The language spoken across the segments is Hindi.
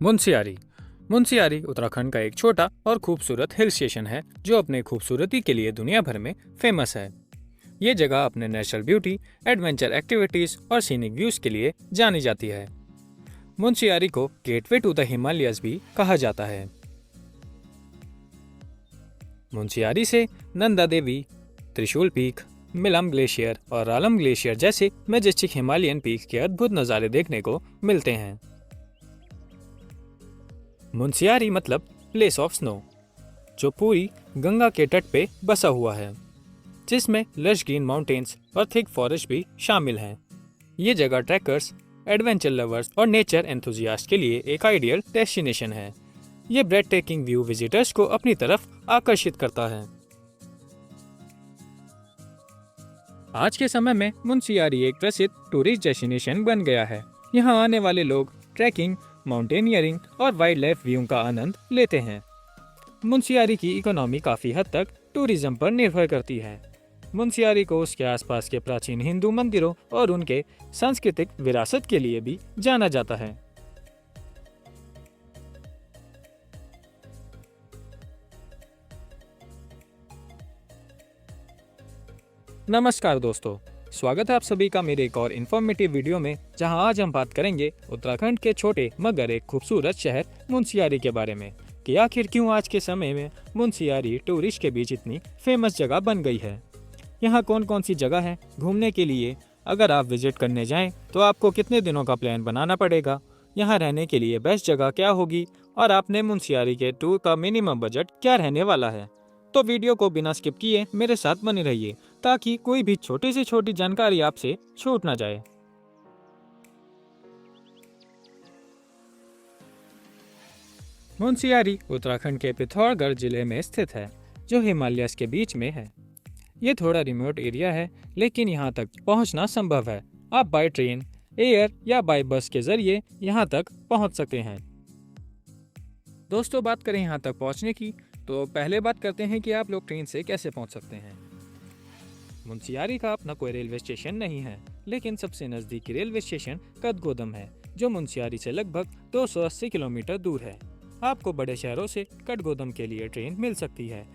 मुनस्यारी मुनस्यारी उत्तराखंड का एक छोटा और खूबसूरत हिल स्टेशन है जो अपने खूबसूरती के लिए दुनिया भर में फेमस है। ये जगह अपने नेचुरल ब्यूटी, एडवेंचर एक्टिविटीज और सीनिक व्यूज के लिए जानी जाती है। मुनस्यारी को गेटवे टू द हिमालयस भी कहा जाता है। मुनस्यारी से नंदा देवी, त्रिशूल पीक, मिलम ग्लेशियर और रालम ग्लेशियर जैसे मैजेस्टिक हिमालयन पीक के अद्भुत नज़ारे देखने को मिलते हैं। मुनस्यारी मतलब प्लेस ऑफ स्नो, जो पूरी गंगा के तट पे बसा हुआ है, जिसमें लश ग्रीन माउंटेन्स और थिक फॉरेस्ट भी शामिल हैं। ये जगह ट्रैकर्स, एडवेंचर लवर्स और नेचर एंथुजियास्ट के लिए एक आइडियल डेस्टिनेशन है। ये ब्रेड टेकिंग व्यू विजिटर्स को अपनी तरफ आकर्षित करता है। आज के समय में मुनस्यारी एक प्रसिद्ध टूरिस्ट डेस्टिनेशन बन गया है। यहाँ आने वाले लोग ट्रैकिंग, माउंटेनियरिंग और वाइल्ड लाइफ व्यू का आनंद लेते हैं। मुनस्यारी की इकोनॉमी काफ़ी हद तक टूरिज्म पर निर्भर करती है। मुनस्यारी को उसके आसपास के प्राचीन हिंदू मंदिरों और उनके सांस्कृतिक विरासत के लिए भी जाना जाता है। नमस्कार दोस्तों, स्वागत है आप सभी का मेरे एक और इन्फॉर्मेटिव वीडियो में, जहां आज हम बात करेंगे उत्तराखंड के छोटे मगर एक खूबसूरत शहर मुनस्यारी के बारे में कि आखिर क्यों आज के समय में मुनस्यारी टूरिस्ट के बीच इतनी फेमस जगह बन गई है। यहाँ कौन कौन सी जगह है घूमने के लिए, अगर आप विजिट करने जाएं तो आपको कितने दिनों का प्लान बनाना पड़ेगा, यहाँ रहने के लिए बेस्ट जगह क्या होगी और आपने मुनस्यारी के टूर का मिनिमम बजट क्या रहने वाला है। तो वीडियो को बिना स्किप किए मेरे साथ बने रहिए ताकि कोई भी छोटी से छोटी जानकारी आपसे छूट ना जाए। मुनस्यारी उत्तराखंड के पिथौरागढ़ जिले में स्थित है, जो हिमालयस के बीच में है। ये थोड़ा रिमोट एरिया है, लेकिन यहाँ तक पहुँचना संभव है। आप बाय ट्रेन, एयर या बाय बस के जरिए यहाँ तक पहुँच सकते हैं। दोस्तों, बात करें यहाँ तक पहुँचने की, तो पहले बात करते हैं कि आप लोग ट्रेन से कैसे पहुँच सकते हैं। मुनस्यारी का अपना कोई रेलवे स्टेशन नहीं है, लेकिन सबसे नज़दीकी रेलवे स्टेशन कठगोदम है, जो मुनस्यारी से लगभग 280 किलोमीटर दूर है। आपको बड़े शहरों से कठगोदम के लिए ट्रेन मिल सकती है।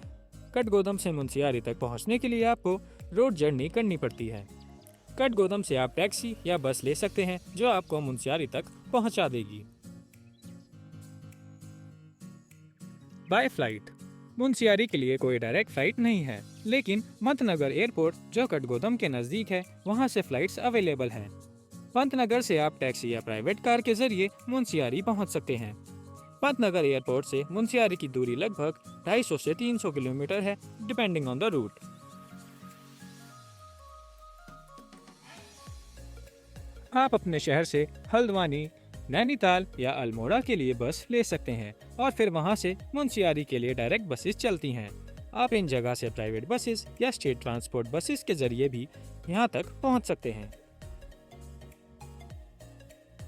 कठगोदम से मुनस्यारी तक पहुंचने के लिए आपको रोड जर्नी करनी पड़ती है। कठगोदम से आप टैक्सी या बस ले सकते हैं, जो आपको मुनस्यारी तक पहुंचा देगी। बाय फ्लाइट मुनस्यारी के लिए कोई डायरेक्ट फ्लाइट नहीं है, लेकिन पंतनगर एयरपोर्ट, जो कठगोदम के नज़दीक है, वहां से फ्लाइट्स अवेलेबल हैं। पंतनगर से आप टैक्सी या प्राइवेट कार के जरिए मुनस्यारी पहुंच सकते हैं। पंतनगर एयरपोर्ट से मुनस्यारी की दूरी लगभग 250 से 300 किलोमीटर है, डिपेंडिंग ऑन द रूट। आप अपने शहर से हल्द्वानी, नैनीताल या अल्मोड़ा के लिए बस ले सकते हैं और फिर वहां से मुनस्यारी के लिए डायरेक्ट बसेस चलती हैं। आप इन जगह से प्राइवेट बसेस या स्टेट ट्रांसपोर्ट बसेस के जरिए भी यहां तक पहुंच सकते हैं।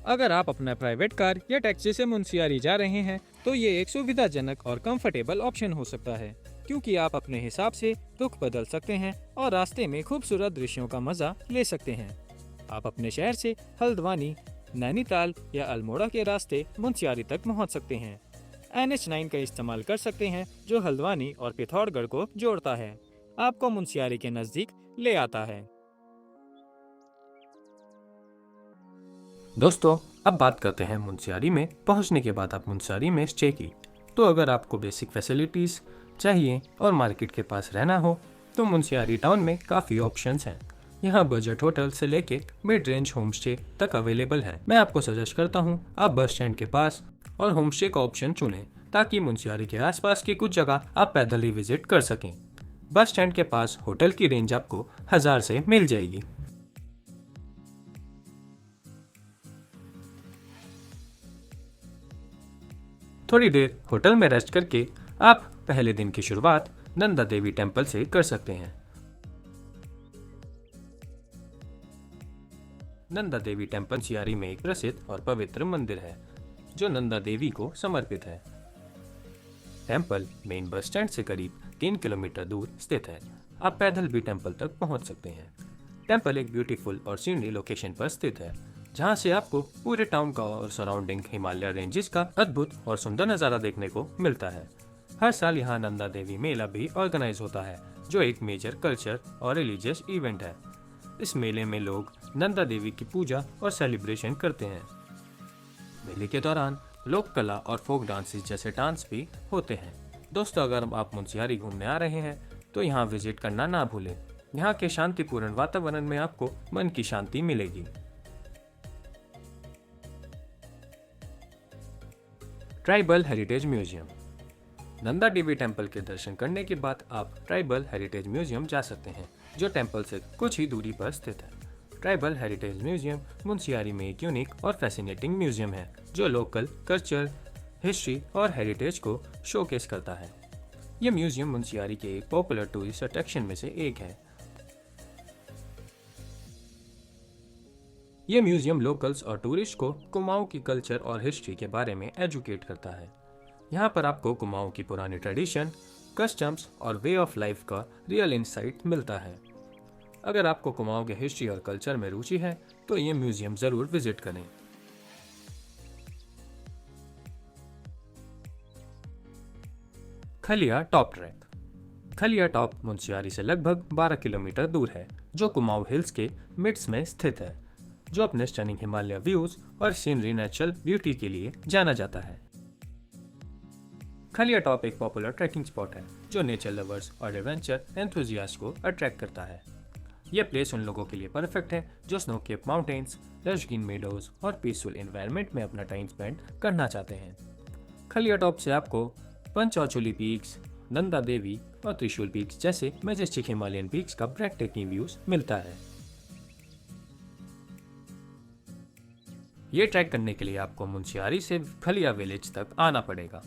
अगर आप अपना प्राइवेट कार या टैक्सी से मुनस्यारी जा रहे हैं तो ये एक सुविधाजनक और कंफर्टेबल ऑप्शन हो सकता है, क्योंकि आप अपने हिसाब से रुख बदल सकते हैं और रास्ते में खूबसूरत दृश्यों का मजा ले सकते हैं। आप अपने शहर से हल्द्वानी, नैनीताल या अल्मोड़ा के रास्ते मुनस्यारी तक पहुंच सकते हैं। NH9 का इस्तेमाल कर सकते हैं, जो हल्द्वानी और पिथौरागढ़ को जोड़ता है, आपको मुनस्यारी के नजदीक ले आता है। दोस्तों, अब बात करते हैं मुनस्यारी में पहुंचने के बाद आप मुनस्यारी में स्टे की। तो अगर आपको बेसिक फैसिलिटीज़ चाहिए और मार्केट के पास रहना हो तो मुनस्यारी टाउन में काफ़ी ऑप्शंस हैं। यहाँ बजट होटल से लेके मिड रेंज होम स्टे तक अवेलेबल है। मैं आपको सजेस्ट करता हूँ आप बस स्टैंड के पास और होम स्टे का ऑप्शन चुनें, ताकि मुनस्यारी के आसपास की कुछ जगह आप पैदल ही विजिट कर सकें। बस स्टैंड के पास होटल की रेंज आपको 1000 से मिल जाएगी। थोड़ी देर होटल में रेस्ट करके आप पहले दिन की शुरुआत नंदा देवी टेम्पल से कर सकते हैं। नंदा देवी टेम्पल मुनस्यारी में एक प्रसिद्ध और पवित्र मंदिर है, जो नंदा देवी को समर्पित है। टेम्पल मेन बस स्टैंड से करीब 3 किलोमीटर दूर स्थित है। आप पैदल भी टेम्पल तक पहुंच सकते हैं। टेम्पल एक ब्यूटीफुल और सीनरी लोकेशन पर स्थित है। जहाँ से आपको पूरे टाउन का और सराउंडिंग हिमालय रेंजेस का अद्भुत और सुंदर नज़ारा देखने को मिलता है। हर साल यहाँ नंदा देवी मेला भी ऑर्गेनाइज होता है, जो एक मेजर कल्चर और रिलीजियस इवेंट है। इस मेले में लोग नंदा देवी की पूजा और सेलिब्रेशन करते हैं। मेले के दौरान लोक कला और फोक डांसेस जैसे डांस भी होते हैं। दोस्तों, अगर आप मुंशियारी घूमने आ रहे हैं तो यहाँ विजिट करना ना भूलें। यहाँ के शांतिपूर्ण वातावरण में आपको मन की शांति मिलेगी। Tribal heritage museum. Nanda Devi temple के दर्शन करने के बाद आप ट्राइबल हेरिटेज म्यूजियम जा सकते हैं, जो टेम्पल से कुछ ही दूरी पर स्थित है। ट्राइबल हेरिटेज म्यूजियम मुंशियारी में एक यूनिक और फैसिनेटिंग म्यूजियम है, जो लोकल कल्चर, हिस्ट्री और हेरिटेज को शोकेस करता है। यह म्यूजियम मुंशियारी के एक पॉपुलर टूरिस्ट अट्रैक्शन में से एक है। यह म्यूजियम लोकल्स और टूरिस्ट को कुमाऊं की कल्चर और हिस्ट्री के बारे में एजुकेट करता है। यहाँ पर आपको कुमाऊं की पुरानी ट्रेडिशन, कस्टम्स और वे ऑफ लाइफ का रियल इंसाइट मिलता है। अगर आपको कुमाऊं के हिस्ट्री और कल्चर में रुचि है तो ये म्यूजियम जरूर विजिट करें। खलिया टॉप ट्रैक। खलिया टॉप मुंशियारी से लगभग 12 किलोमीटर दूर है, जो कुमाऊं हिल्स के मिड्स में स्थित है, जो अपने स्टनिंग हिमालय व्यूज और सीनरी नेचुरल ब्यूटी के लिए जाना जाता है। खलिया टॉप एक पॉपुलर ट्रैकिंग स्पॉट है, जो नेचर लवर्स और एडवेंचर एंथुजियास्ट को अट्रैक्ट करता है। यह प्लेस उन लोगों के लिए परफेक्ट है जो snow capped mountains, lush green meadows और पीसफुल एनवायरनमेंट में अपना टाइम स्पेंड करना चाहते हैं। खलिया टॉप से आपको पंचाचुली पीक्स, नंदा देवी और त्रिशूल पीक्स जैसे मैजेस्टिक हिमालयन पीक्स का ब्रेथ टेकिंग व्यूज मिलता है। ये ट्रैक करने के लिए आपको मुंशियारी से खलिया विलेज तक आना पड़ेगा।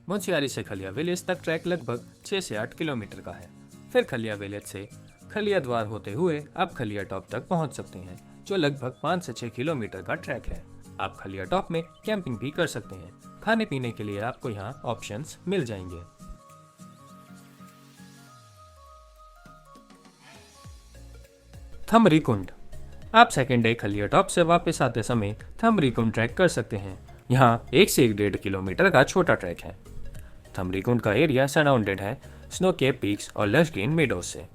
मुंशियारी से खलिया विलेज तक ट्रैक लगभग 6 से 8 किलोमीटर का है। फिर खलिया विलेज से खलिया द्वार होते हुए आप खलिया टॉप तक पहुंच सकते हैं, जो लगभग 5 से 6 किलोमीटर का ट्रैक है। आप खलिया टॉप में कैंपिंग भी कर सकते हैं। खाने पीने के लिए आपको यहाँ ऑप्शंस मिल जाएंगे। थमरी कुंड। आप सेकेंड डे खलिया टॉप से वापस आते समय थमरी कुंड ट्रैक कर सकते हैं। यहाँ 1 से 1.5 किलोमीटर का छोटा ट्रैक है। थमरी कुंड का एरिया सराउंडेड है स्नो केप पीक्स और लश ग्रीन मेडोज से।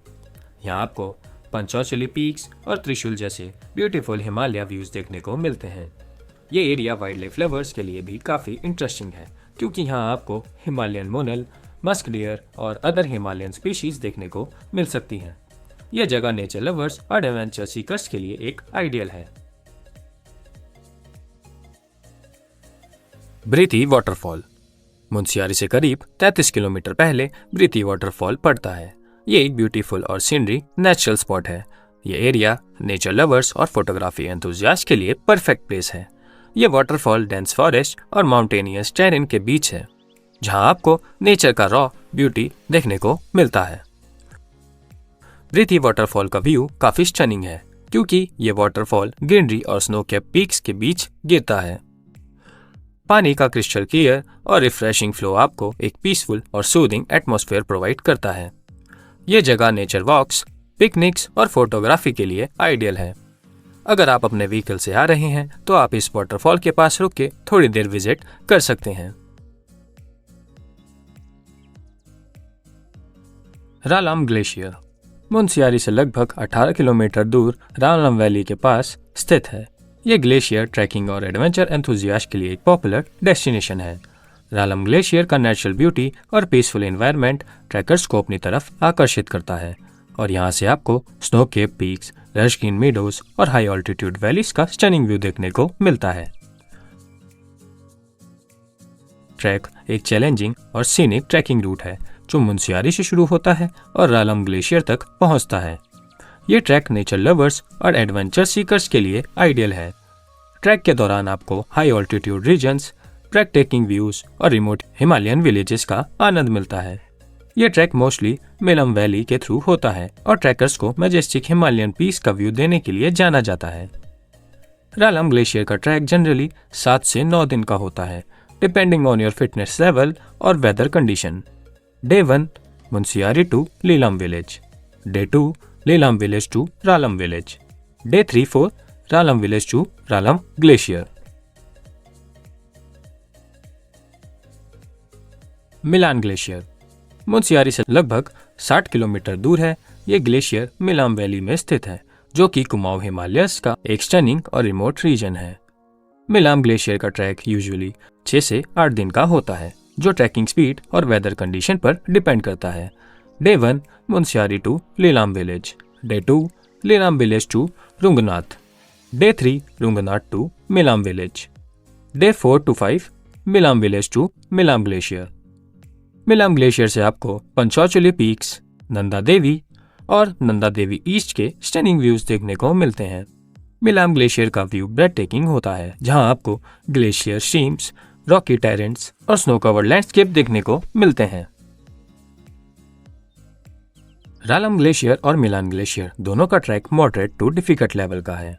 यहाँ आपको पंचाचुली पीक्स और त्रिशूल जैसे ब्यूटीफुल हिमालय व्यूज देखने को मिलते हैं। ये एरिया वाइल्ड लाइफ लवर्स के लिए भी काफ़ी इंटरेस्टिंग है, क्योंकि यहाँ आपको हिमालयन मोनल, मस्क डियर और अदर हिमालयन स्पीशीज देखने को मिल सकती हैं। यह जगह नेचर लवर्स और एडवेंचर सीकर्स के लिए एक आइडियल है। ब्रीथी वाटरफॉल। मुंशियारी से करीब 33 किलोमीटर पहले ब्रीथी वाटरफॉल पड़ता है। ये एक ब्यूटीफुल और सीनरी नेचुरल स्पॉट है। ये एरिया नेचर लवर्स और फोटोग्राफी एंथुजियास्ट के लिए परफेक्ट प्लेस है। ये वाटरफॉल डेंस फॉरेस्ट और माउंटेनियस टेरेन के बीच है, जहां आपको नेचर का रॉ ब्यूटी देखने को मिलता है। ब्रीथी वाटरफॉल का व्यू काफी स्टनिंग है, क्योंकि ये वाटरफॉल ग्रीनरी और स्नो कैप पीक्स के बीच गिरता है। पानी का क्रिस्टल क्लियर और रिफ्रेशिंग फ्लो आपको एक पीसफुल और सूदिंग एटमॉस्फेयर प्रोवाइड करता है। ये जगह नेचर वॉक्स, पिकनिक्स और फोटोग्राफी के लिए आइडियल है। अगर आप अपने व्हीकल से आ रहे हैं तो आप इस वाटरफॉल के पास रुक के थोड़ी देर विजिट कर सकते हैं। रालाम ग्लेशियर। मुंशियारी से लगभग 18 किलोमीटर दूर रालाम वैली के पास स्थित है। यह ग्लेशियर ट्रैकिंग और एडवेंचर एंथुजियास्ट के लिए एक पॉपुलर डेस्टिनेशन है। रालाम ग्लेशियर का नेचुरल ब्यूटी और पीसफुल एनवायरनमेंट ट्रैकर्स को अपनी तरफ आकर्षित करता है, और यहाँ से आपको snow capped peaks, lush green meadows और हाई ऑल्टीट्यूड वैलीज का स्टनिंग व्यू देखने को मिलता है। ट्रैक एक चैलेंजिंग और सीनिक ट्रैकिंग रूट है, जो मुंशियारी से शुरू होता है और रालाम ग्लेशियर तक पहुंचता है। ये ट्रैक नेचर लवर्स और एडवेंचर सीकर्स के लिए आइडियल है। ट्रैक के दौरान आपको high altitude regions, breath taking views और रिमोट हिमालयन विलेजेस का आनंद मिलता है। यह ट्रैक मोस्टली मेलम वैली के थ्रू होता है और ट्रैकर्स को मैजेस्टिक हिमालयन पीस का व्यू देने के लिए जाना जाता है। रालाम ग्लेशियर का ट्रैक जनरली 7 से 9 दिन का होता है, depending on your fitness level और weather condition. Day 1 Munsiyari to Lilam village, day 2 Lilam village to Ralam village, day 3-4 Ralam village to Ralam glacier. Milan glacier Munsiyari से लगभग 60 किलोमीटर दूर है। ये ग्लेशियर मिलाम वैली में स्थित है, जो कि कुमाऊं हिमालयस का एक स्टनिंग और रिमोट रीजन है। मिलाम ग्लेशियर का ट्रैक यूजुअली 6 से 8 दिन का होता है, जो ट्रैकिंग स्पीड और वेदर कंडीशन पर डिपेंड करता है। Day 1 Munsiyari to Lilam village, day 2 Lilam village to Rungnath, day 3 Rungnath to Milam village, day 4 to 5 Milam village to Milam glacier. Milam glacier से आपको पंचोचुली पीक्स, नंदा देवी और नंदा देवी ईस्ट के स्टनिंग व्यूज देखने को मिलते हैं। मिलाम ग्लेशियर का व्यू ब्रेड टेकिंग होता है, जहां आपको ग्लेशियर स्ट्रीम्स, रॉकी टेरेंट्स और स्नो कवर्ड लैंडस्केप देखने को मिलते हैं। रालम ग्लेशियर और मिलान ग्लेशियर दोनों का trek moderate to difficult level का है।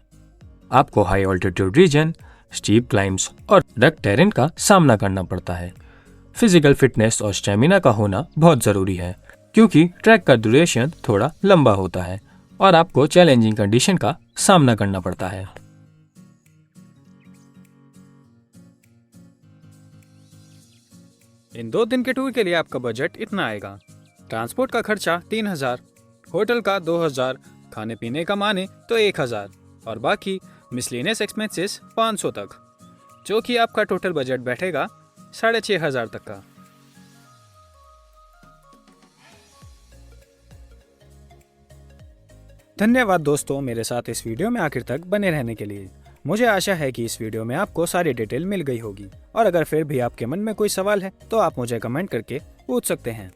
आपको high altitude region, steep climbs और रग टेरेन का सामना करना पड़ता है। फिजिकल फिटनेस और स्टेमिना का होना बहुत जरूरी है, क्योंकि ट्रैक का ड्यूरेशन थोड़ा लंबा होता है और आपको चैलेंजिंग कंडीशन का सामना करना पड़ता है। इन 2 दिन के टूर के लिए आपका बजट इतना आएगा। ट्रांसपोर्ट का खर्चा 3000, होटल का 2000, खाने पीने का माने तो 1000 और बाकी मिसलेनियस एक्सपेंसेस 500 तक, जो कि आपका टोटल बजट बैठेगा 6500 तक का। धन्यवाद दोस्तों मेरे साथ इस वीडियो में आखिर तक बने रहने के लिए। मुझे आशा है कि इस वीडियो में आपको सारी डिटेल मिल गई होगी, और अगर फिर भी आपके मन में कोई सवाल है तो आप मुझे कमेंट करके पूछ सकते हैं।